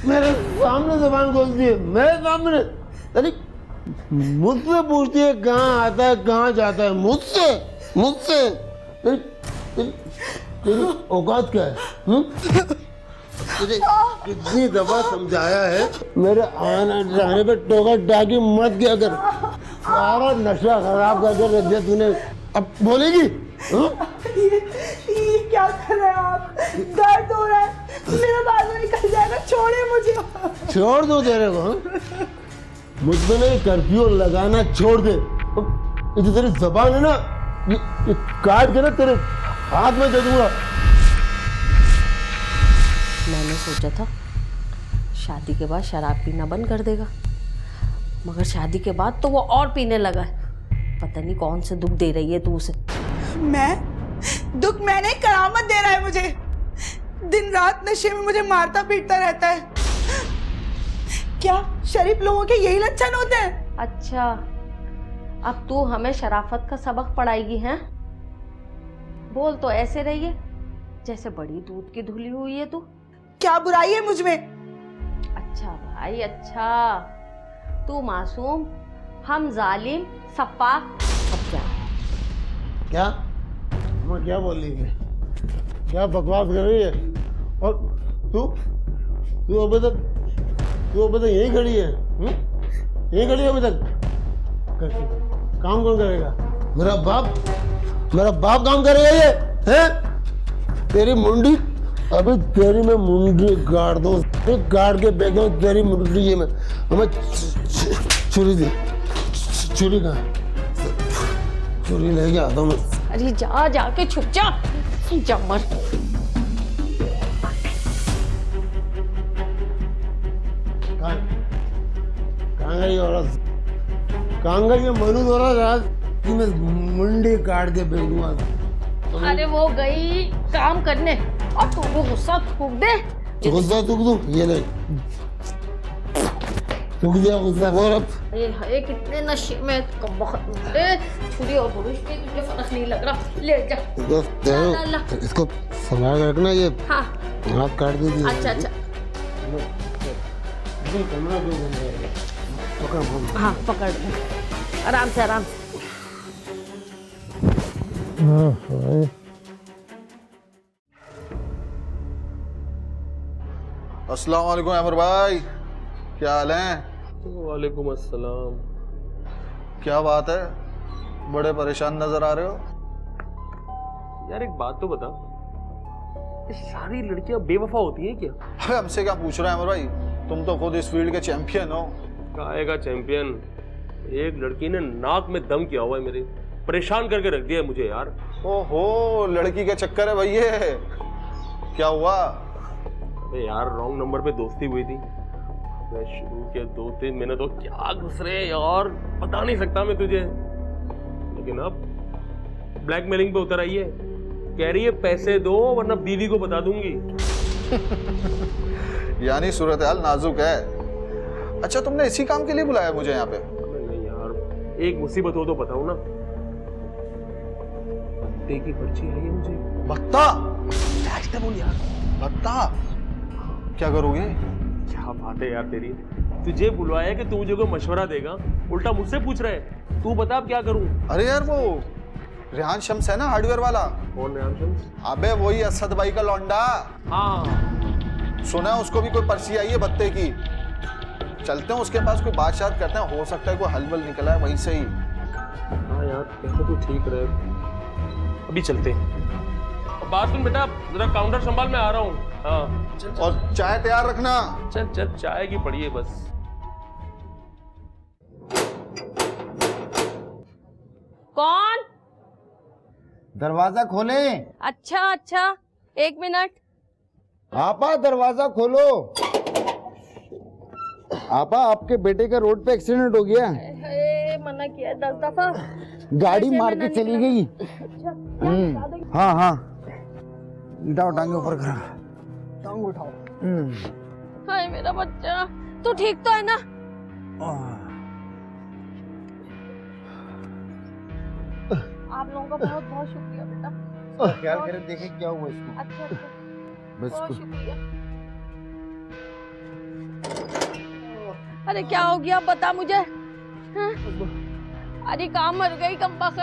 मेरे सामने जबान खोलती है, मेरे सामने। अरे मुझसे पूछती है कहाँ आता है कहाँ जाता है, मुझसे मुझसे। तेरी औकात क्या है? तुझे कितनी दफा समझाया है मेरे आने जाने पे टोका टाकी मत किया कर, सारा नशा खराब करके रख दिया तूने। अब बोलेगी? ये क्या कर रहे हैं आप? दर्द हो रहा है, मेरा बाजू निकल जाएगा, छोड़िए मुझे। छोड़ दो तेरे को, मुझ पे नहीं कर्फ्यू लगाना छोड़ दे। ये जो तेरी जबान है ना, ये काट के ना तेरे हाथ में दे दूंगा। मैंने सोचा था शादी के बाद शराब पीना बंद कर देगा, मगर शादी के बाद तो वो और पीने लगा है। पता नहीं कौन से दुख दे रही है तू उसे। मैं दुख मैंने, करामत दे रहा है मुझे। दिन रात नशे में मुझे मारता पीटता रहता है। क्या शरीफ लोगों के यही लक्षण होते हैं? अच्छा, अब तू हमें शराफत का सबक पढ़ाएगी हैं? बोल तो ऐसे रही है जैसे बड़ी दूध की धुली हुई है तू। क्या बुराई है मुझ में? अच्छा भाई अच्छा, तू मासूम, हम जालिम, सपाक, सब क्या? क्या मैं क्या बोल रही है? क्या बकवास कर रही है? और तू तू अभी तक यहीं खड़ी है? यहीं खड़ी है अभी तक? काम कौन करेगा? मेरा बाप काम करेगा ये है? तेरी मुंडी, अभी तेरी मैं मुंडी गाड़ दूं, गाड़ के फेंक दूं तेरी मुंडी। ये मैं हमें छुरी दी, छुरी कहाँ? छुरी लेके आता हूँ मैं। अरे जा जाके छुप जा, जा मर। कहाँ गई औरत? कहाँ गई मनु औरत आज कि मैं मुंडी काट के फेंक दूंगा? अरे वो गई काम करने और तू वो गुस्सा थूक दे। गुस्सा थूक दूं? ये नहीं, थूक दिया गुस्सा। और अब ये कितने नशे में छुरी और बुरुश में तुझे फर्क नहीं लग रहा। ले जा ला। इसको संभाल के रखना। ये हाँ हाथ काट दीजिए। अच्छा कमरा दो पकड़ फोन। हाँ पकड़, आराम से आराम से। अस्सलाम वालेकुम अमर भाई, क्या हाल है? वालेकुम अस्सलाम। क्या बात है, बड़े परेशान नजर आ रहे हो? यार एक बात तो बता, ये सारी लड़कियां बेवफा होती हैं क्या? अरे हमसे क्या पूछ रहे हैं अमर भाई, तुम तो खुद इस फील्ड के चैंपियन हो। काहे का चैंपियन? एक लड़की ने नाक में दम किया हुआ है मेरे, परेशान करके रख दिया है मुझे यार। ओहो, लड़की के चक्कर है भैया। क्या हुआ? अबे यार रॉन्ग नंबर पे दोस्ती हुई थी। मैं शुरू के 2-3 महीने तो क्या घुसरे यार, बता नहीं सकता मैं तुझे। लेकिन अब ब्लैकमेलिंग पे उतर आई है, कह रही है पैसे दो वरना बीवी को बता दूंगी। यानी सूरत हाल नाजुक है। अच्छा, तुमने इसी काम के लिए बुलाया मुझे यहाँ पे? नहीं यार, एक मुसीबत हो तो बताऊं ना। भत्ते की पर्ची आई है मुझे। भत्ता? बोल यार, भत्ता क्या करोगे? क्या बात है यार तेरी, तुझे बुलवाया है कि तू मुझे कोई मशवरा देगा, उल्टा मुझसे पूछ रहा है। तू बता अब क्या करूं? अरे यार वो रेहान शम्स है ना, हार्डवेयर वाला। कौन रेहान शम्स? अबे वही असद भाई का लौंडा। हाँ सुना है उसको भी कोई पर्ची आई है भत्ते की। चलते हैं उसके पास, कोई बात शात करते हैं, हो सकता है कोई हलबल निकला है वहीं से ही। हाँ यार कैसे तू ठीक रहे, अभी चलते हैं। बात सुन बेटा, जरा काउंटर संभाल, मैं आ रहा हूँ। हाँ चल, और चाय तैयार रखना। चल चल, चाय की पड़ी है बस। कौन? दरवाजा खोले। अच्छा 1 मिनट। आपा दरवाजा खोलो। आपा आपके बेटे का रोड पे एक्सीडेंट हो गया। मना किया 10 दफा। गाड़ी मार के चली गई। हाँ उठाओ, टांगे ऊपर करो, टांग उठाओ। हाय मेरा बच्चा, तू ठीक तो है ना? आप लोगों का बहुत बहुत शुक्रिया बेटा। ख्याल करें, देखें क्या हुआ इसको। अच्छा बस बहुत कुछ शुक्रिया। अरे क्या हो गया बता मुझे। हाँ? अरे कहाँ मर गई कमबख्त।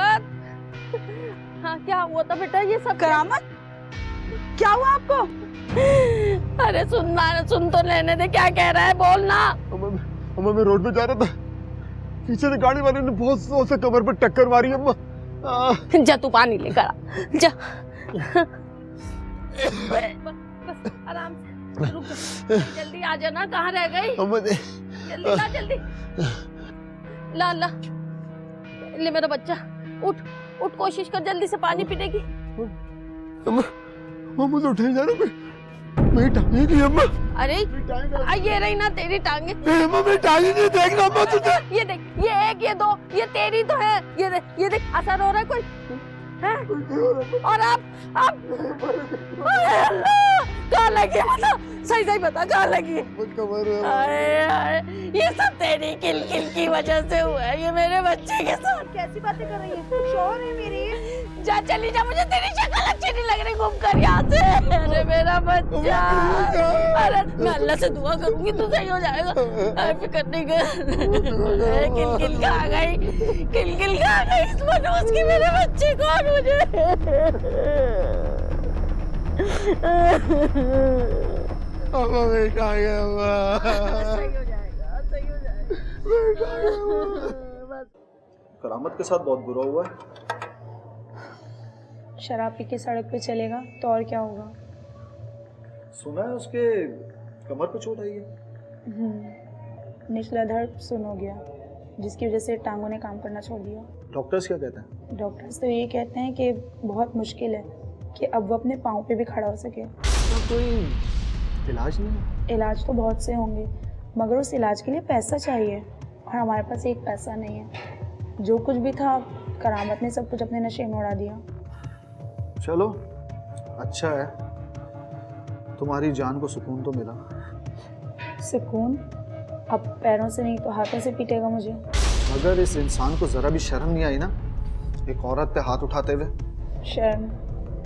हाँ क्या हुआ था बेटा ये सब? करामत, क्या हुआ आपको? अरे सुन तो लेने दे, क्या कह रहा है बोल ना। अम्मा मैं रोड पे जा रहा था, पीछे से गाड़ी वाले ने बहुत जोर से कमर पे टक्कर मारी अम्मा। जा तू पानी लेकर आ, जा। बस आराम से रुक जा, जल्दी आ जाना। कहाँ रह गई? अम्मा जल्दी ला, जल्दी ला ला। ले मेरा बच्चा, उठ उठ, कोशिश कर जल्दी से पानी पीने की। अम्मा मुझे उठाई जा रहा है, मेरी टांगे नहीं अम्मा। अरे ये रही ना तेरी टांगे। अम्मा मेरी टांगे नहीं, देखना अम्मा तुझे। ये देख, ये एक ये दो, ये तेरी तो है। ये देख असर हो रहा है कोई है? और आप कहाँ लगी बता, सही बता कहाँ लगी? ये सब तेरी किलकिल की वजह से हुआ है, ये मेरे बच्चे के साथ। कैसी बातें कर रही है? शोर है मेरी। जा चली जा, मुझे तेरी शक्ल अच्छी नहीं लग रही, घूम कर यहाँ से। अरे मेरा बच्चा, अरे मैं अल्लाह से दुआ करूंगी तू सही हो जाएगा, फिक्र नहीं कर। किलकिल कहाँ गई, किलकिल कहाँ गई? इस मनोज की मेरे बच्चे कौन मुझे? अम्मा मेरी टांगे अम्मा। सही हो जाएगा, सही हो जाएगा। करामत के साथ बहुत बुरा हुआ है। शराब पी के सड़क पे चलेगा तो और क्या होगा? सुना है उसके कमर पे चोट आई है। निचला धड़ सुन हो गया, जिसकी वजह से टांगों ने काम करना छोड़ दिया। डॉक्टर्स क्या कहते हैं? डॉक्टर्स तो ये कहते हैं कि बहुत मुश्किल है कि अब वो अपने पाँव पे भी खड़ा हो सके। तो कोई इलाज नहीं है? इलाज तो बहुत से होंगे, मगर उस इलाज के लिए पैसा चाहिए, और हमारे पास एक पैसा नहीं है। जो कुछ भी था करामत ने सब कुछ अपने नशे में उड़ा दिया। चलो अच्छा है, तुम्हारी जान को सुकून तो मिला। सुकून? अब पैरों से नहीं तो हाथों से पीटेगा मुझे। मगर इस इंसान को जरा भी शर्म नहीं आई ना, एक औरत पे हाथ उठाते हुए?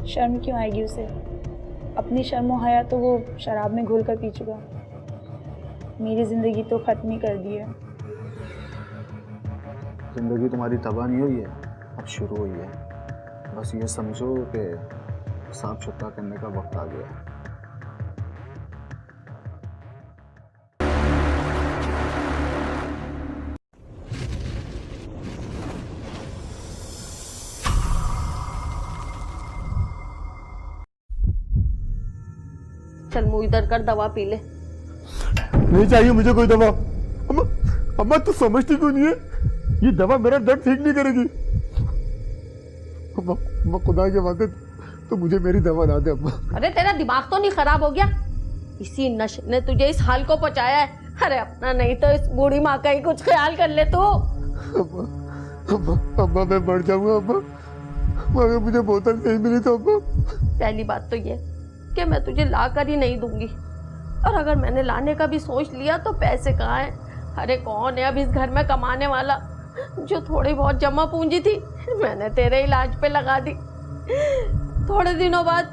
शर्म क्यों आएगी उसे? अपनी शर्म और हया तो वो शराब में घुल कर पी चुका। मेरी जिंदगी तो खत्म ही कर दी है। जिंदगी तुम्हारी तबाह नहीं हुई है, अब शुरू हुई है। बस ये समझो कि सांप छुपा करने का वक्त आ गया है। चल मुंह इधर कर, दवा पी ले। नहीं चाहिए मुझे कोई दवा। अम्मा तू समझती क्यों नहीं है? ये दवा मेरा दर्द ठीक नहीं करेगी। अम्मा खुदा के वास्ते तो मुझे मेरी दवा ला दे अम्मा। अरे तेरा दिमाग तो नहीं खराब हो गया? इसी नशे ने तुझे इस हाल को पहुंचाया है। अरे अपना नहीं तो इस बूढ़ी माँ का ही कुछ ख्याल कर ले तू। अम्मा मैं मर जाऊंगा अम्मा, मगर मुझे बोतल नहीं मिली तो अम्मा। पहली बात तो ये कि मैं तुझे ला कर ही नहीं दूंगी, और अगर मैंने लाने का भी सोच लिया तो पैसे कहाँ हैं? अरे कौन है अब इस घर में कमाने वाला? जो थोड़ी बहुत जमा पूंजी थी मैंने तेरे इलाज पे लगा दी। थोड़े दिनों बाद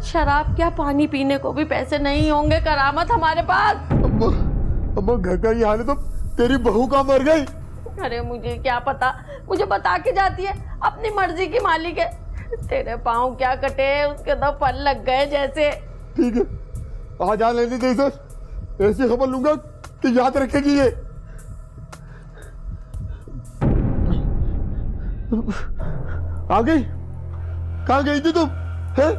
शराब क्या पानी पीने को भी पैसे नहीं होंगे करामत हमारे पास। अम्मा घर का ये हाल है तो तेरी बहू का मर गई। अरे मुझे क्या पता, मुझे बता के जाती है, अपनी मर्जी की मालिक है। तेरे पाँव क्या कटे, उसके तो फल लग गए जैसे। ठीक है आज आ लेने दे सर, ऐसी खबर लूंगा कि याद रखेगी ये। आ गई? कहाँ गई थी तुम? है?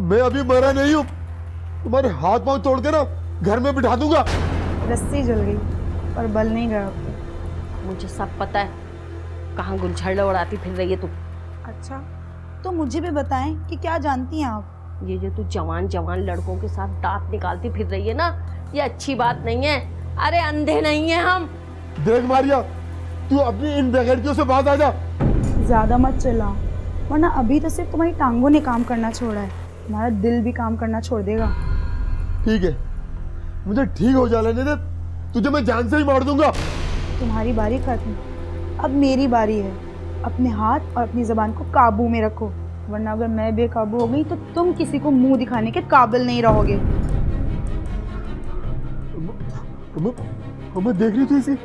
मैं अभी मरा नहीं हूँ, तुम्हारे हाथ पांव तोड़ के ना घर में बिठा दूंगा। रस्सी जल गई पर बल नहीं गया। मुझे सब पता है कहाँ गुलछड़ उड़ाती फिर रही है तू। अच्छा तो मुझे भी बताएं कि क्या जानती हैं आप? ये जो तू जवान जवान लड़कों के साथ दांत निकालती फिर रही है ना, ये अच्छी बात नहीं है। अरे अंधे नहीं है हम। देख मारिया, तू अपनी इन बेगैरतियों से बात आ जा। ज्यादा मत चिल्लाओ, वरना अभी तो सिर्फ तुम्हारी टांगों ने काम करना छोड़ा है, तुम्हारा दिल भी काम करना छोड़ देगा। ठीक है मुझे ठीक हो जा लेने दे, तुझे मैं जान से ही मार दूंगा। तुम्हारी बारी खत्म, अब मेरी बारी है। अपने हाथ और अपनी जबान को काबू में रखो, वरना अगर मैं बेकाबू हो गई तो तुम किसी को मुंह दिखाने के काबिल नहीं रहोगे। हमें देख रही थी इसी,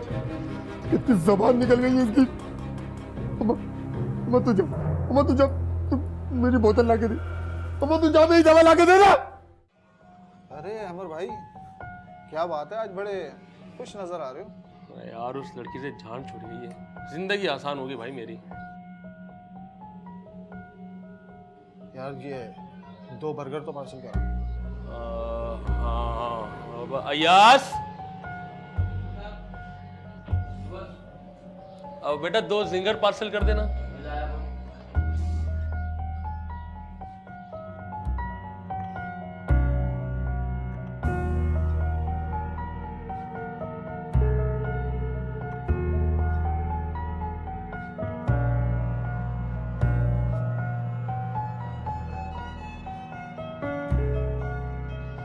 कितनी जबान निकल गई है इसकी। तुझे तू मेरी बोतल ला के दे, तू जा मेरी दवा ला के दे ना। अरे अमर भाई, क्या बात है, आज बड़े खुश नजर आ रहे हो। अरे यार उस लड़की से जान छूट गई है, जिंदगी आसान होगी भाई मेरी। यार ये 2 बर्गर तो पार्सल करो। हाँ अब अयास, अब बेटा 2 जिंगर पार्सल कर देना।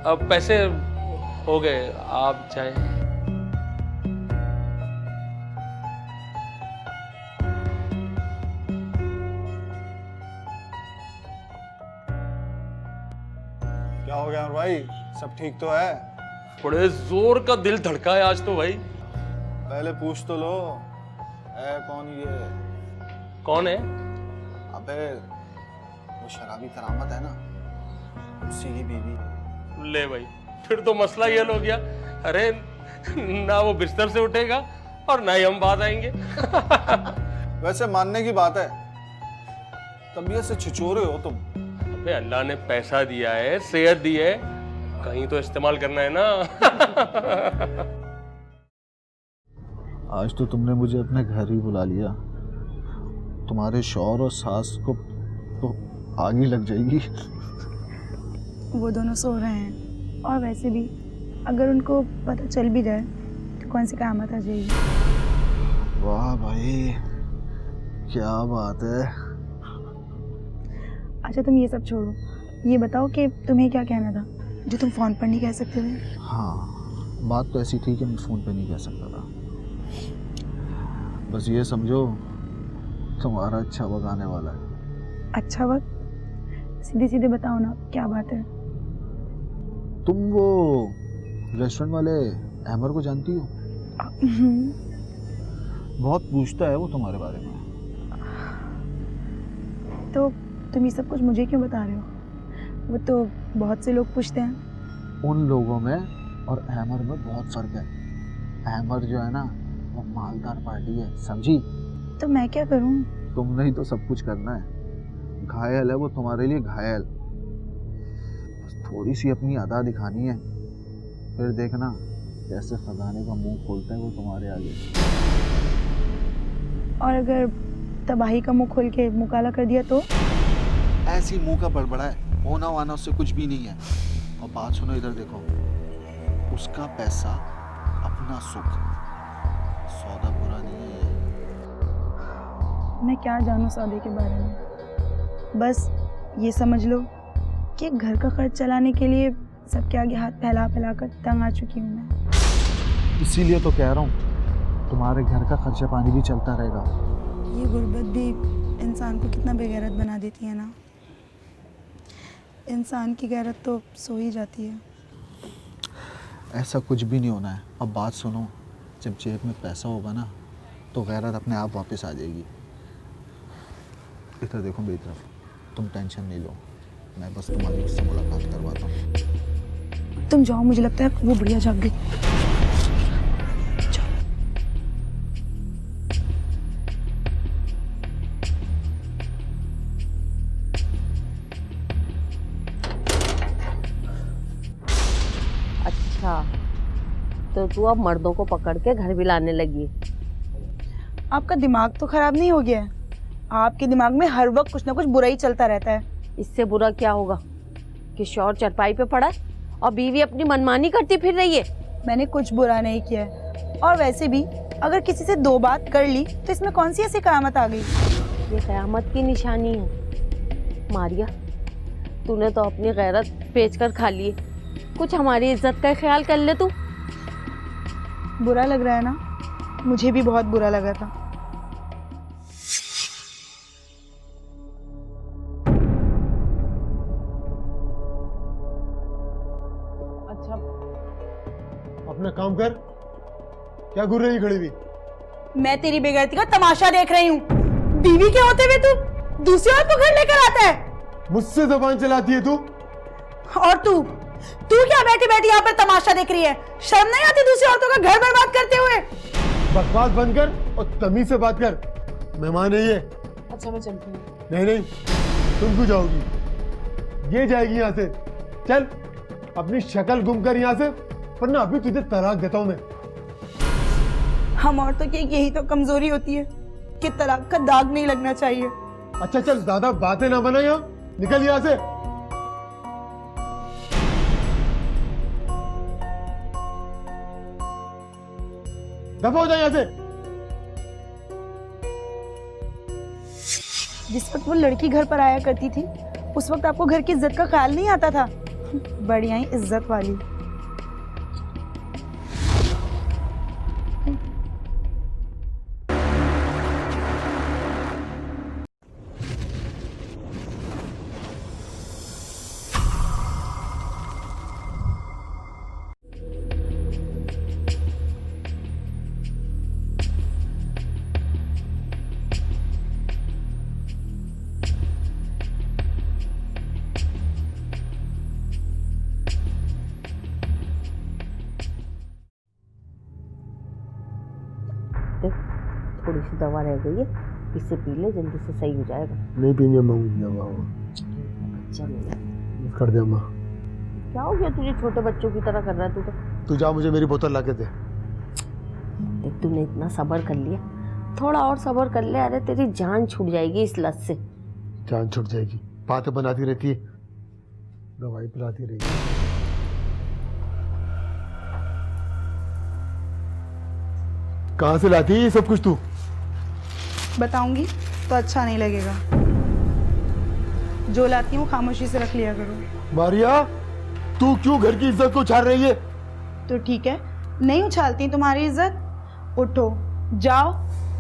अब पैसे हो गए, आप जाए। क्या हो गया अमर भाई, सब ठीक तो है? बड़े जोर का दिल धड़का है आज तो भाई। पहले पूछ तो लो, है कौन ये? कौन है? अबे वो शराबी करामत है ना, उसी की बीवी है। ले भाई, फिर तो मसला ये हो गया। अरे ना वो बिस्तर से उठेगा और ना ही हम बात आएंगे। वैसे मानने की बात है, तबीयत से छिछोरे हो तुम। अबे अल्लाह ने पैसा दिया है, सेहत दी है, कहीं तो इस्तेमाल करना है ना। आज तो तुमने मुझे अपने घर ही बुला लिया, तुम्हारे शौहर और सास को तो आग ही लग जाएगी। वो दोनों सो रहे हैं, और वैसे भी अगर उनको पता चल भी जाए तो कौन सी क़यामत आ जाएगी। वाह भाई, क्या बात है। अच्छा तुम ये सब छोड़ो, ये बताओ कि तुम्हें क्या कहना था जो तुम फ़ोन पर नहीं कह सकते थे। हाँ, बात तो ऐसी थी कि मैं फ़ोन पे नहीं कह सकता था। बस ये समझो तुम्हारा अच्छा वक्त आने वाला है। अच्छा वक्त? सीधे सीधे बताओ ना, क्या बात है। तुम वो रेस्टोरेंट वाले अहमर को जानती हो? बहुत पूछता है वो तुम्हारे बारे में। तो तुम ये सब कुछ मुझे क्यों बता रहे हो? वो तो बहुत से लोग पूछते हैं। उन लोगों में और अहमर में बहुत फर्क है। अहमर जो है ना, वो मालदार पार्टी है, समझी? तो मैं क्या करूं? तुम नहीं तो सब कुछ करना है। घायल है वो तुम्हारे लिए, घायल। बस थोड़ी सी अपनी अदा दिखानी है, फिर देखना कैसे खजाने का मुंह खोलता है वो तुम्हारे आगे। और अगर तबाही का मुंह खोल के मुंह काला कर दिया तो? ऐसी मुंह का बड़बड़ा है, होना वाना उससे कुछ भी नहीं है। और बात सुनो, इधर देखो, उसका पैसा अपना सुख, सौदा बुरा नहीं है ये। मैं क्या जानूं सौदे के बारे में। बस ये समझ लो कि घर का खर्च चलाने के लिए सबके आगे हाथ फैला फैला कर तंग आ चुकी हूँ मैं। इसीलिए तो कह रहा हूँ, तुम्हारे घर का खर्चा पानी भी चलता रहेगा। ये गुर्बत भी इंसान को कितना बेगैरत बना देती है ना। इंसान की गैरत तो सो ही जाती है। ऐसा कुछ भी नहीं होना है। अब बात सुनो, जब जेब में पैसा होगा ना, तो गैरत अपने आप वापस आ जाएगी। इधर देखो मेरी तरफ, तुम टेंशन नहीं लो, मैं बस तुम्हारी उससे मुलाकात करवाता हूँ। तुम जाओ, मुझे लगता है वो बुढ़िया जाग गई। अच्छा, तो तू अब मर्दों को पकड़ के घर भी लाने लगी। आपका दिमाग तो खराब नहीं हो गया है? आपके दिमाग में हर वक्त कुछ ना कुछ बुरा ही चलता रहता है। इससे बुरा क्या होगा कि शौहर चरपाई पे पड़ा है और बीवी अपनी मनमानी करती फिर रही है। मैंने कुछ बुरा नहीं किया है, और वैसे भी अगर किसी से 2 बात कर ली तो इसमें कौन सी ऐसी क़यामत आ गई? ये क़यामत की निशानी है। मारिया, तूने तो अपनी गैरत बेच कर खा ली है। कुछ हमारी इज्जत का ख्याल कर ले तू। बुरा लग रहा है ना? मुझे भी बहुत बुरा लगा था। अपना काम कर, क्या घूर रही खड़ी हुई? मैं तेरी बेगैरती का तमाशा देख रही हूँ। बीवी के होते हुए तू दूसरी औरत को घर लेकर आता है। मुझसे जुबान चलाती है तू? और तू क्या बैठी बैठी यहाँ पर तमाशा देख रही है? शर्म नहीं आती दूसरी औरतों का घर बर्बाद करते हुए? बकवास बंद कर और तमीज से बात कर। मेहमान है ये। अच्छा मैं चलती हूँ। नहीं, तुम क्यों जाओगी? ये जाएगी यहाँ से। चल अपनी शक्ल गुम कर यहाँ से, वरना अभी तुझे तलाक देता हूँ मैं। हम औरतों की यही तो कमजोरी होती है कि तलाक का दाग नहीं लगना चाहिए। अच्छा चल, ज्यादा बातें ना बना, यहाँ निकल यहाँ से। दफा हो जाए यहाँ से। जिस वक्त वो लड़की घर पर आया करती थी, उस वक्त आपको घर की इज्जत का ख्याल नहीं आता था? बढ़िया ही इज्जत वाली। देख थोड़ी सी दवा रह गई है, इसे पी ले, जल्दी से सही हो जाएगा। नहीं पीनी अम्मा, मुझे दवा। बच्चा मेरा कर दे अम्मा। क्या हो गया तुझे? छोटे बच्चों की तरह कर रहा है तू जा, मुझे मेरी बोतल ला के दे। देख तूने इतना सब्र कर लिया, थोड़ा और सब्र कर ले। अरे तेरी जान छूट जाएगी इस लत से। जान छूट जाएगी? बातें बनाती रहती है, दवाई पिलाती रहेगी। कहाँ से लाती है ये सब कुछ तू? बताऊंगी तो अच्छा नहीं लगेगा। जो लाती हूँ खामोशी से रख लिया करो। मारिया, तू क्यों घर की इज्जत को उछाल रही है? तो ठीक है, नहीं उछालती तुम्हारी इज्जत। उठो, जाओ,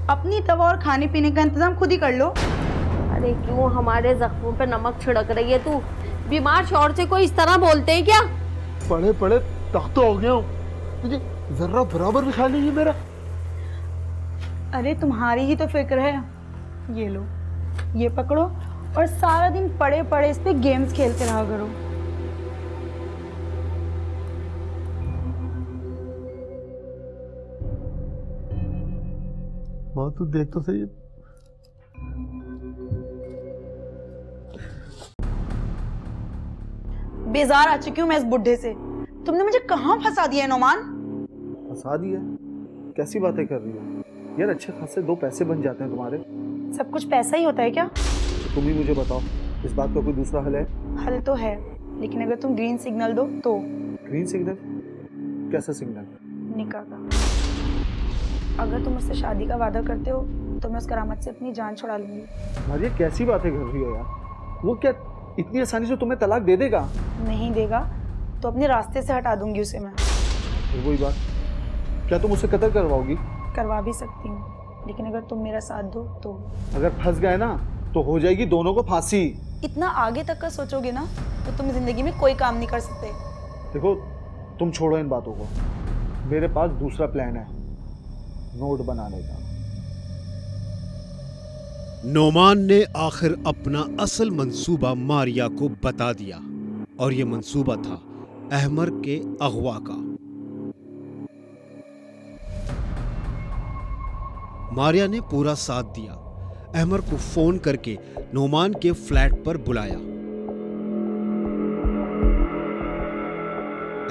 अपनी दवा और खाने पीने का इंतजाम खुद ही कर लो। अरे क्यों हमारे जख्मों पे नमक छिड़क रही है तू? बीमार शौहर से कोई इस तरह बोलते हैं क्या? पढ़े पढ़े तख्त हो गया हूँ, तुझे जरा बराबर भी ख्याल नहीं है मेरा। अरे तुम्हारी ही तो फिक्र है। ये लो, ये पकड़ो और सारा दिन पड़े पड़े इस पे गेम्स खेलते रहा करो। माँ तू देख तो सही। बेजार आ चुकी हूँ मैं इस बुढ़े से। तुमने मुझे कहाँ फंसा दिया है नोमान? फंसा दिया? कैसी बातें कर रही हो यार? अच्छे खासे 2 पैसे बन जाते हैं तुम्हारे। सब कुछ पैसा ही होता है क्या? तुम ही मुझे बताओ, इस बात का कोई दूसरा हल है? हल तो है, लेकिन अगर तुम ग्रीन सिग्नल दो तो। Green signal? कैसा सिग्नल? निकाह का। अगर तुम मुझसे शादी का वादा करते हो तो मैं उस करामत से अपनी जान छुड़ा लूंगी। मारिया कैसी बातें कर रही हो यार? वो क्या इतनी आसानी से तुम्हें तलाक दे देगा? नहीं देगा तो अपने रास्ते से हटा दूंगी उसे मैं। फिर वही बात, क्या तुम उसे कत्ल करवाओगी? करवा भी सकती हूँ, लेकिन अगर तुम मेरा साथ दो तो। अगर फंस गए ना तो हो जाएगी दोनों को फांसी। इतना आगे तक का सोचोगे ना तो तुम जिंदगी में कोई काम नहीं कर सकते। देखो तुम छोड़ो इन बातों को, मेरे पास दूसरा प्लान है नोट बनाने का। नोमान ने आखिर अपना असल मंसूबा मारिया को बता दिया और ये मंसूबा था अहमर के अगवा का। मारिया ने पूरा साथ दिया, अहमर को फोन करके नोमान के फ्लैट पर बुलाया।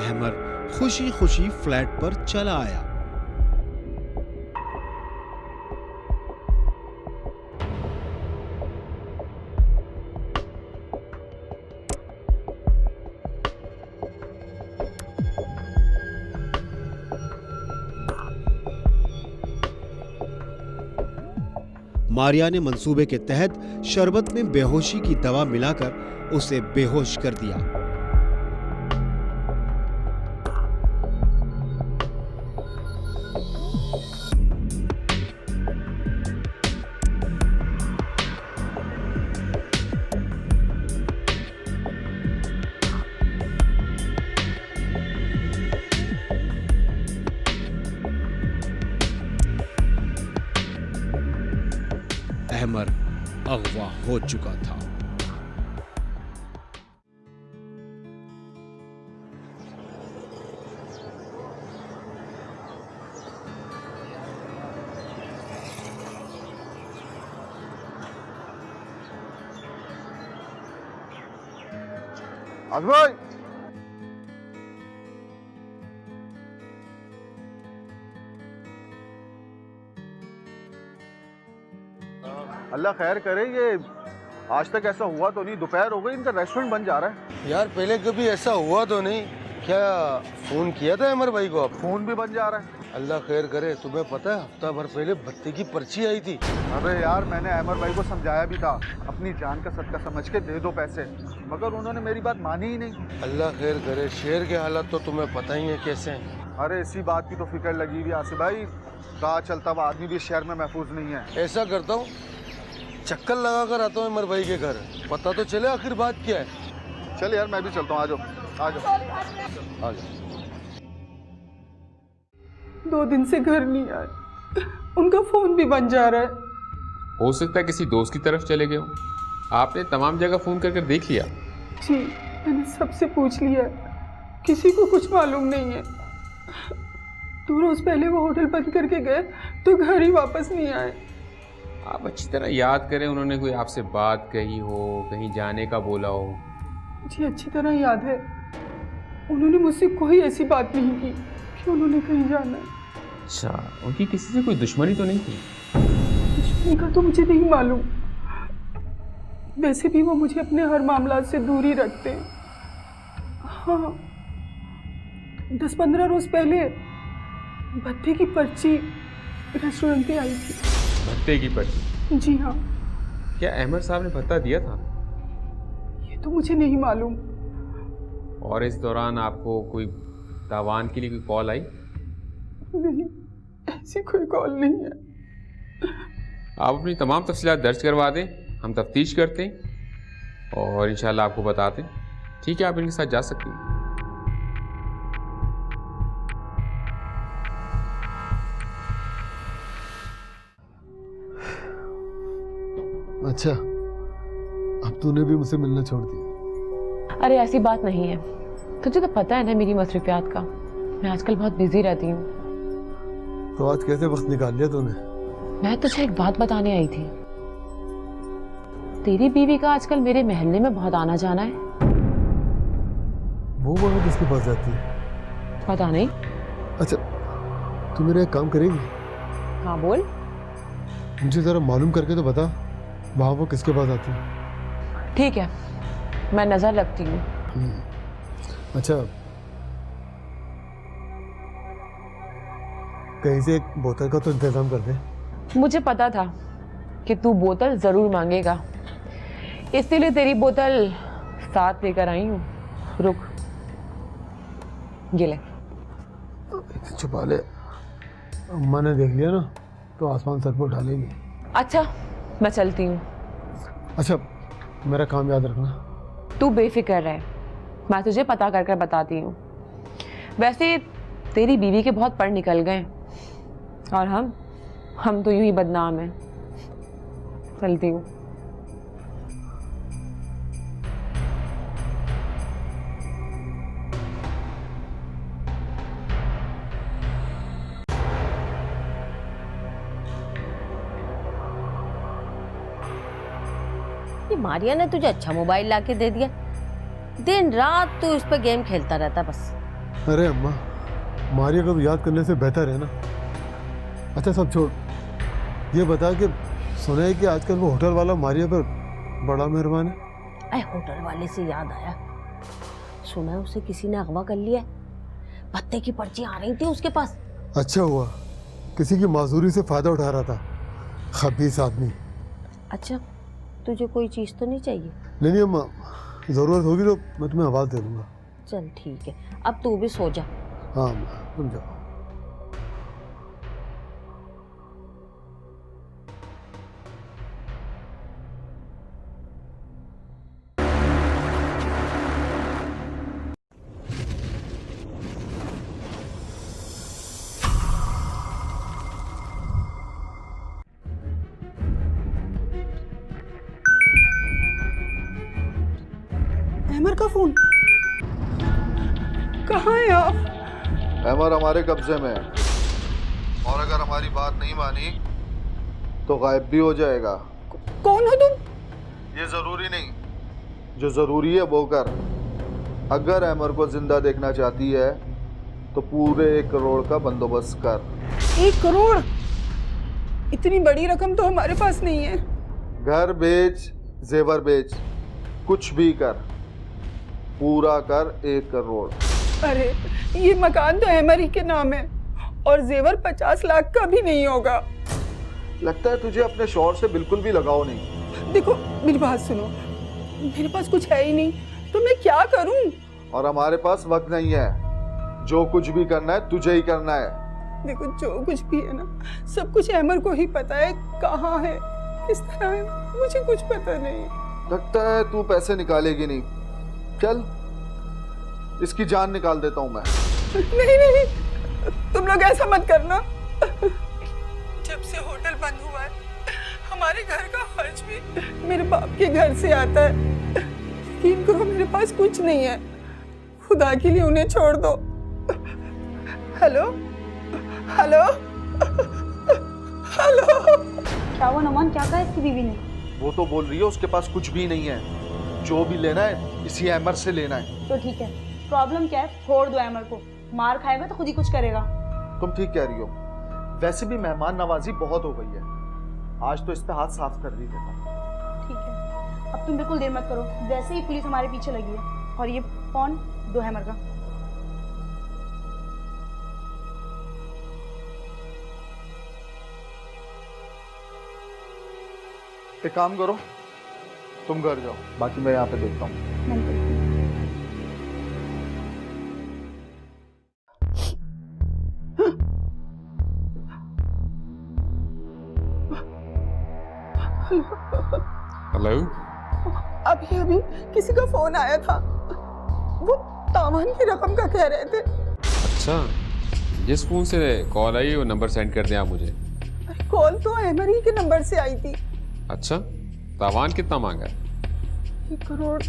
अहमर खुशी खुशी फ्लैट पर चला आया। मारिया ने मंसूबे के तहत शरबत में बेहोशी की दवा मिलाकर उसे बेहोश कर दिया। अहमर अगवा हो चुका था। भाई अल्लाह खैर करे, ये आज तक ऐसा हुआ तो नहीं, दोपहर हो गई इनका रेस्टोरेंट बन जा रहा है। यार पहले कभी ऐसा हुआ तो नहीं। क्या फोन किया था अमर भाई को? आप फोन भी बन जा रहा है। अल्लाह खैर करे। तुम्हें पता है हफ्ता भर पहले भत्ते की पर्ची आई थी। अबे यार मैंने अहमर भाई को समझाया भी था, अपनी जान का सदका समझ के दे दो पैसे, मगर उन्होंने मेरी बात मानी ही नहीं। अल्लाह खैर करे। शहर के हालात तो तुम्हें पता ही है कैसे हैं। अरे इसी बात की तो फिक्र लगी हुई आसिफ भाई, कहा चलता हुआ आदमी भी शहर में महफूज नहीं है। ऐसा करता हूँ, चक्कर लगा कर आता हूँ अमर भाई के घर, पता तो चले आखिर बात क्या है। चल यार मैं भी चलता हूँ, आ जाओ आ जाओ आ जाओ। 2 दिन से घर नहीं आए, उनका फोन भी बन जा रहा है। हो सकता है किसी दोस्त की तरफ चले गए हो। आपने तमाम जगह फ़ोन कर देख लिया? जी मैंने सबसे पूछ लिया, किसी को कुछ मालूम नहीं है। 2 रोज पहले वो होटल बंद करके गए तो घर ही वापस नहीं आए। आप अच्छी तरह याद करें, उन्होंने कोई आपसे बात कही हो, कहीं जाने का बोला हो? जी अच्छी तरह याद है, उन्होंने मुझसे कोई ऐसी बात नहीं की कि उन्होंने कहीं जाना है। अच्छा, उनकी किसी से कोई दुश्मनी तो नहीं थी? दुश्मनी का तो मुझे नहीं मालूम, वैसे भी वो मुझे अपने हर मामला से दूर ही रखते हैं। हाँ 10-15 रोज पहले भत्ते की पर्ची रेस्टोरेंट पे आई थी। भत्ते की पर्ची? जी हाँ। क्या अहमद साहब ने भत्ता दिया था? ये तो मुझे नहीं मालूम। और इस दौरान आपको कोई तावान के लिए कोई कॉल आई? नहीं, ऐसी कोई कॉल नहीं है। आप अपनी तमाम तफसीलात दर्ज करवा दें, हम तफ्तीश करते हैं और इंशाल्लाह आपको बताते हैं। ठीक है, आप इनके साथ जा सकती हैं। अच्छा, अब तूने भी मुझसे मिलना छोड़ दिया? अरे ऐसी बात नहीं है, तुझे तो पता है ना मेरी मसरूफियात का, मैं आजकल बहुत बिजी रहती हूँ। तो आज कैसे वक्त निकाल लिया तूने? मैं तुझे एक बात बताने आई थी। तेरी बीवी का आजकल मेरे मोहल्ले में बहुत आना जाना है। वो वहाँ किसके पास जाती है? पता नहीं। अच्छा, तू मेरा एक काम करेगी? हाँ बोल। मुझे जरा मालूम करके तो बता, वहाँ वो किसके पास आती है? ठीक है, मैं नजर रखती हूँ। अच्छा, कहीं से एक बोतल का तो इंतजाम कर दे। मुझे पता था कि तू बोतल जरूर मांगेगा, इसीलिए तेरी बोतल साथ लेकर आई हूँ। रुक, ये ले। छुपा ले, अम्मा ने देख लिया ना तो आसमान सर पर उठालेगी। अच्छा, मैं चलती हूँ। अच्छा, मेरा काम याद रखना। तू बेफिक्र रह, मैं तुझे पता कर कर बताती हूँ। वैसे तेरी बीवी के बहुत पढ़ निकल गए और हम तो यूं ही बदनाम हैं। चलती हूँ। ये मारिया ने तुझे अच्छा मोबाइल लाके दे दिया, दिन रात तू इस पर गेम खेलता रहता बस। अरे अम्मा, मारिया को तो याद करने से बेहतर है ना। अच्छा सब छोड़, ये बता कि सुना है कि आजकल वो होटल वाला मारिया पर बड़ा मेहरबान है। अरे होटल वाले से याद आया, सुना है उसे किसी ने अगवा कर लिया है। भत्ते की पर्ची आ रही थी उसके पास। अच्छा हुआ, किसी की माजूरी से फायदा उठा रहा था, खबीस आदमी। अच्छा, तुझे कोई चीज़ तो नहीं चाहिए? नहीं अम्मा, ज़रूरत होगी तो मैं तुम्हें आवाज़ दे दूँगा। चल ठीक है, अब तू भी सो जा। हाँ अम्मा, तुम जाओ। अहमर का फोन। कहाँ है आप? अहमर हमारे कब्जे में है और अगर हमारी बात नहीं मानी तो गायब भी हो जाएगा। कौन हो तुम? ये जरूरी नहीं, जो जरूरी है वो कर। अगर अहमर को जिंदा देखना चाहती है तो पूरे 1 करोड़ का बंदोबस्त कर। 1 करोड़? इतनी बड़ी रकम तो हमारे पास नहीं है। घर बेच, जेवर बेच, कुछ भी कर, पूरा कर 1 करोड़। अरे ये मकान तो अहमर ही के नाम है और जेवर 50 लाख का भी नहीं होगा। लगता है तुझे अपने शौहर से बिल्कुल भी लगाव नहीं। देखो मेरी बात सुनो, मेरे पास कुछ है ही नहीं तो मैं क्या करूं? और हमारे पास वक्त नहीं है, जो कुछ भी करना है तुझे ही करना है। देखो जो कुछ भी है ना, सब कुछ अहमर को ही पता है, कहाँ है, किस तरह है, मुझे कुछ पता नहीं। लगता है तू पैसे निकालेगी नहीं। चल इसकी जान निकाल देता हूं मैं। नहीं नहीं, तुम लोग ऐसा मत करना। जब से होटल बंद हुआ है हमारे घर का खर्च भी मेरे बाप के घर से आता है। 3 करोड़ मेरे पास कुछ नहीं है, खुदा के लिए उन्हें छोड़ दो। Hello hello hello. क्या हुआ नमान, क्या कहा इसकी बीवी ने? वो तो बोल रही है उसके पास कुछ भी नहीं है, जो भी लेना है इसी अहमर से लेना है। तो ठीक है, प्रॉब्लम क्या है? छोड़ दो अहमर को, मार खाएगा तो खुद ही कुछ करेगा। तुम ठीक कह रही हो, वैसे भी मेहमान नवाजी बहुत हो गई है, आज तो इस पे हाथ साफ कर दी देता। ठीक है, अब तुम बिल्कुल देर मत करो, वैसे ही पुलिस हमारे पीछे लगी है। और ये फोन दो अहमर का। एक काम करो, तुम घर जाओ, बाकी मैं यहाँ पे देखता हूँ। हेलो। अभी अभी किसी का फोन आया था, वो तावान की रकम का कह रहे थे। अच्छा, जिस फोन से कॉल आई वो नंबर सेंड कर दें आप मुझे। कॉल तो अहमर ही के नंबर से आई थी। अच्छा, तावान कितना मांगा? 1 करोड़।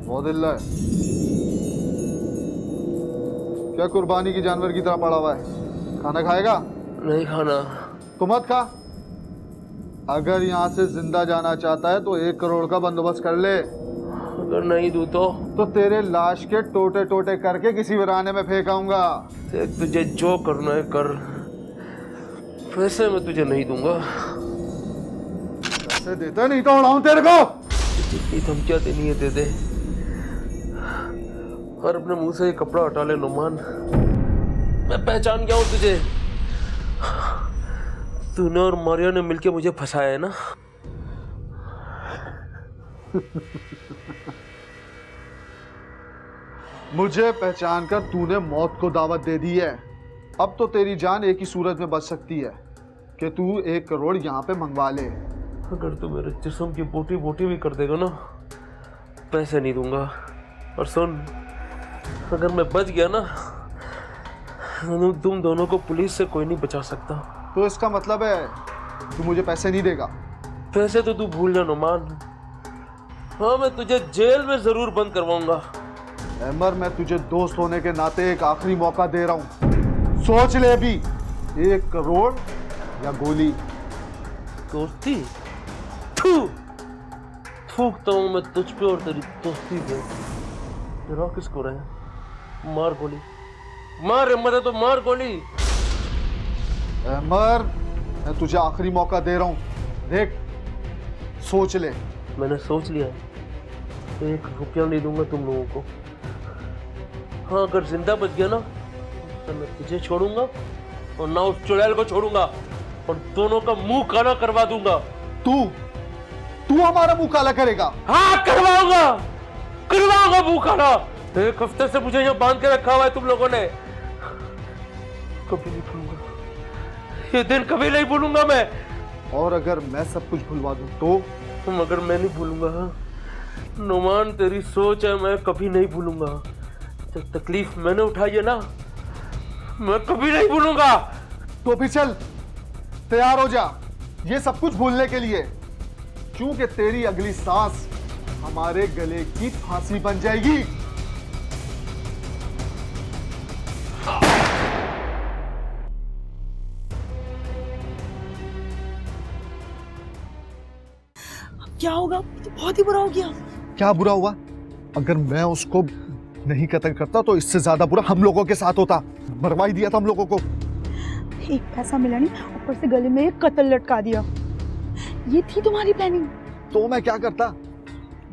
मोदिल्ला है क्या? कुर्बानी की जानवर की तरह पड़ा हुआ है। खाना खाएगा? नहीं खाना। तो मत खा। अगर यहाँ से जिंदा जाना चाहता है तो 1 करोड़ का बंदोबस्त कर ले। अगर नहीं दूँ तो तेरे लाश के टोटे टोटे करके किसी वीराने में फेंकाऊंगा। देख, तुझे जो करना है कर, पैसे मैं तुझे नहीं दूंगा। पैसे देता नहीं तो उड़ाऊं तेरे को। जितनी धमकियां देनी है दे दे, और अपने मुंह से ये कपड़ा हटा ले नुमान। मैं पहचान गया हूं तुझे, तूने और मारिया ने मिलके मुझे फंसाया है ना। मुझे पहचान कर तूने मौत को दावत दे दी है। अब तो तेरी जान एक ही सूरत में बच सकती है कि तू 1 करोड़ यहाँ पे मंगवा ले। अगर तू मेरे जिस्म की बोटी बोटी भी कर देगा ना, पैसे नहीं दूंगा। और सुन, अगर मैं बच गया ना, तुम दोनों को पुलिस से कोई नहीं बचा सकता। तो इसका मतलब है तू मुझे पैसे नहीं देगा? पैसे तो तू भूल जा नुमान। हाँ, मैं तुझे जेल में जरूर बंद करवाऊंगा। अहमर, मैं तुझे दोस्त होने के नाते एक आखिरी मौका दे रहा हूँ, सोच ले अभी। 1 करोड़ या गोली। दोस्ती? थूकता हूँ मैं तुझ पे और तेरी दोस्ती पे। तेरा किसको रहे? मार गोली, मार हिम्मत है तो मार गोली। अहमर, मैं तुझे आखिरी मौका दे रहा हूँ, देख सोच ले। मैंने सोच लिया, 1 रुपया नहीं दूंगा तुम लोगों को। हाँ, अगर जिंदा बच गया ना तो मैं तुझे छोड़ूंगा और ना उस चुड़ैल को छोड़ूंगा, और दोनों का मुंह काला करवा दूंगा। तू हमारा मुंह काला करेगा? हाँ, करवाऊंगा मुंह काला। 1 हफ्ते से मुझे यहाँ बांध के रखा हुआ है तुम लोगों ने। कभी नहीं छोड़ूंगा, ये दिन कभी नहीं भूलूंगा मैं। और अगर मैं सब कुछ भुलवा दूं तो? मगर मैं नहीं भूलूंगा। नुमान तेरी सोच है, मैं कभी नहीं भूलूंगा। जो तकलीफ मैंने उठाई है ना, मैं कभी नहीं भूलूंगा। तो फिर चल, तैयार हो जा ये सब कुछ भूलने के लिए, क्योंकि तेरी अगली सांस हमारे गले की फांसी बन जाएगी। क्या होगा? तो बहुत ही बुरा हो गया। क्या बुरा हुआ? अगर मैं उसको नहीं कत्ल करता तो इससे ज्यादा बुरा हम लोगों के साथ होता। मरवा ही दिया था हम लोगों को। एक पैसा मिला नहीं, ऊपर से गले में एक कत्ल लटका दिया। ये थी तुम्हारी प्लानिंग? तो मैं क्या करता?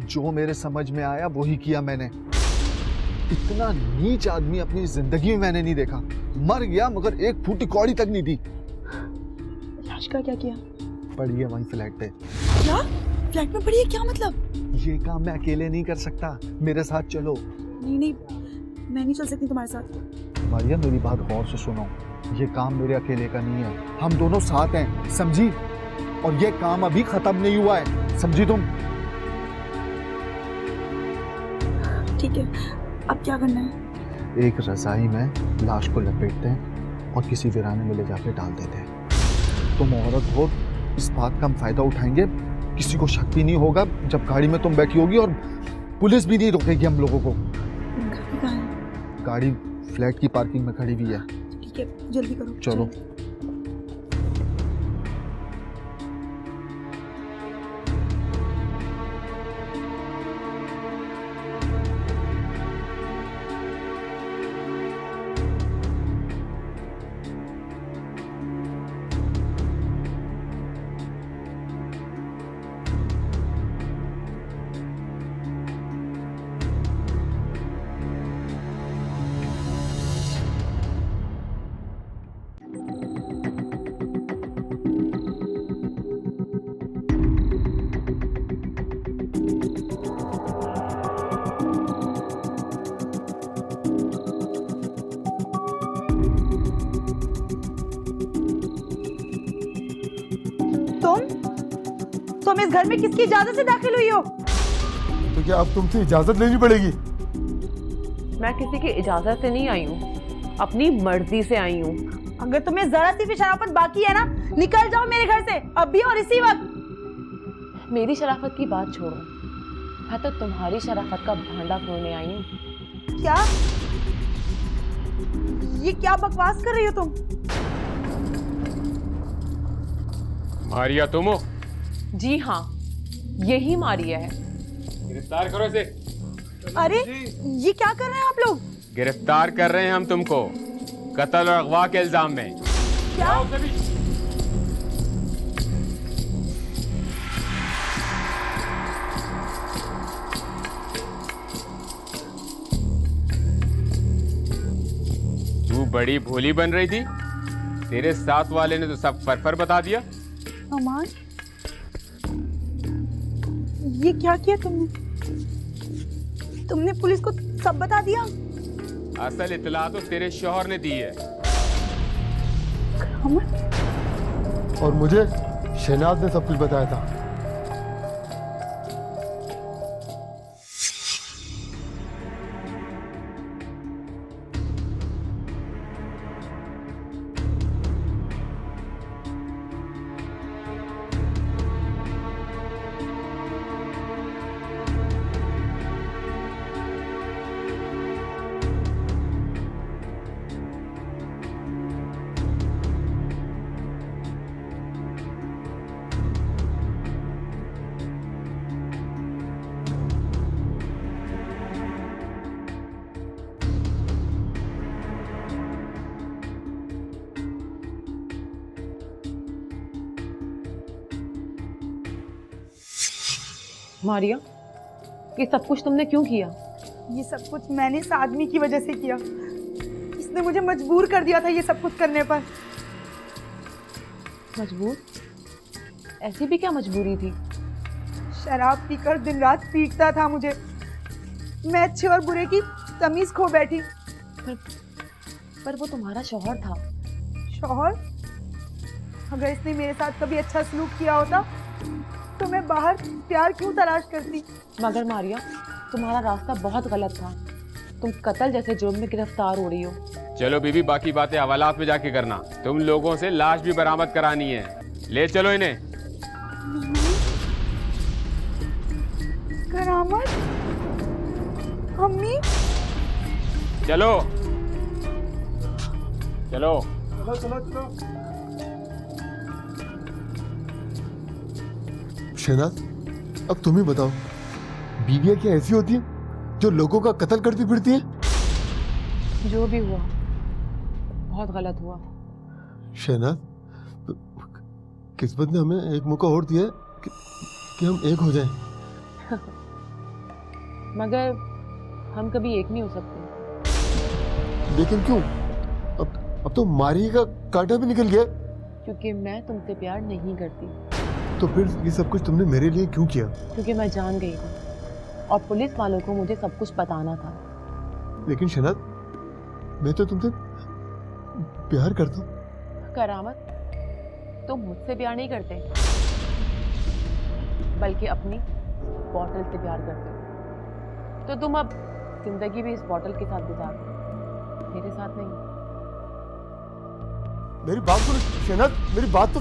जो मेरे समझ में आया वही किया मैंने। इतना नीच आदमी अपनी जिंदगी में मैंने नहीं देखा। मर गया मगर एक फूटी कौड़ी तक नहीं दी। लाश का क्या किया? पड़ी है वहीं फ्लैट पे। क्या? फ्लैट में पड़ी है? क्या मतलब? ये काम मैं अकेले नहीं कर सकता, मेरे साथ चलो। नहीं, मैं नहीं चल सकती तुम्हारे साथ। मारिया मेरी बात गौर से सुनो, ये काम मेरे अकेले का नहीं है, हम दोनों साथ हैं, समझी? और ये काम अभी खत्म नहीं हुआ है, समझी तुम? ठीक है, अब क्या करना है? एक रजाई में लाश को लपेटते हैं और किसी वीराने में ले जाके डाल देते हैं। तुम औरत हो, इस बात का हम फायदा उठाएंगे, किसी को शक भी नहीं होगा जब गाड़ी में तुम बैठी होगी, और पुलिस भी नहीं रोकेगी हम लोगों को। गाड़ी कहाँ है? गाड़ी फ्लैट की पार्किंग में खड़ी हुई है। ठीक है, जल्दी करो। चलो। तुम इस घर में किसकी इजाजत से दाखिल हुई हो? तो क्या अब तुमसे इजाजत लेनी पड़ेगी? मैं किसी की इजाजत से नहीं आई हूँ, अपनी मर्जी से आई हूँ। अगर तुम्हें जरा सी भी शराफत बाकी है ना, निकल जाओ मेरे घर से अभी और इसी वक्त। मेरी शराफत की बात छोड़ो, मैं तो तुम्हारी शराफत का भांडा फोड़ने आई हूँ। क्या? ये क्या बकवास कर रही हो तुम? मारिया तुम हो? जी हाँ, यही मारिया है। गिरफ्तार करो इसे। अरे ये क्या कर रहे हैं आप लोग? गिरफ्तार कर रहे हैं हम तुमको कत्ल और अगवा के इल्जाम में। क्या? तू बड़ी भोली बन रही थी, तेरे साथ वाले ने तो सब फर बता दिया। अमान, ये क्या किया तुमने? तुमने पुलिस को सब बता दिया? असल इतला तो तेरे शौहर ने दी है। अमन? और मुझे शहनाज ने सब कुछ बताया था। मारिया, ये सब कुछ तुमने क्यों किया? ये सब कुछ मैंने इस आदमी की वजह से किया। इसने मुझे मजबूर कर दिया था ये सब कुछ करने पर। मजबूर? ऐसी भी क्या मजबूरी थी? शराब पीकर दिन रात पीटता था मुझे। मैं अच्छे और बुरे की तमीज खो बैठी। पर वो तुम्हारा शौहर था। शौहर? अगर इसने मेरे साथ कभी अच्छा सलूक किया होता तो मैं बाहर प्यार क्यों तलाश करती। मगर मारिया, तुम्हारा रास्ता बहुत गलत था। तुम कत्ल जैसे जुर्म में गिरफ्तार हो रही हो। चलो बीबी, बाकी बातें हवालात में जाके करना। तुम लोगों से लाश भी बरामद करानी है। ले चलो इन्हें। करामत, अम्मी, चलो चलो। शहनाज, अब तुम ही बताओ, बीवियां क्या ऐसी होती हैं जो लोगों का कत्ल करती फिरती हैं? जो भी हुआ बहुत गलत हुआ। शहनाज, किस्मत ने हमें एक मौका और दिया है कि हम एक हो जाएं। मगर हम कभी एक नहीं हो सकते। लेकिन क्यों? अब तो मारिया का कांटा भी निकल गया। क्योंकि मैं तुमसे प्यार नहीं करती। तो फिर ये सब कुछ तुमने मेरे लिए क्यों किया? क्योंकि मैं जान गई थी और पुलिस वालों को मुझे सब कुछ बताना था। लेकिन शहनाज, मैं तो तुमसे प्यार करता हूँ। करामत, तुम मुझसे प्यार नहीं करते बल्कि अपनी बॉटल से प्यार करते हो। तो तुम अब जिंदगी भी इस बॉटल के साथ गुजार दो, मेरे साथ नहीं। मेरी बात सुनो शहनाज, मेरी बात तो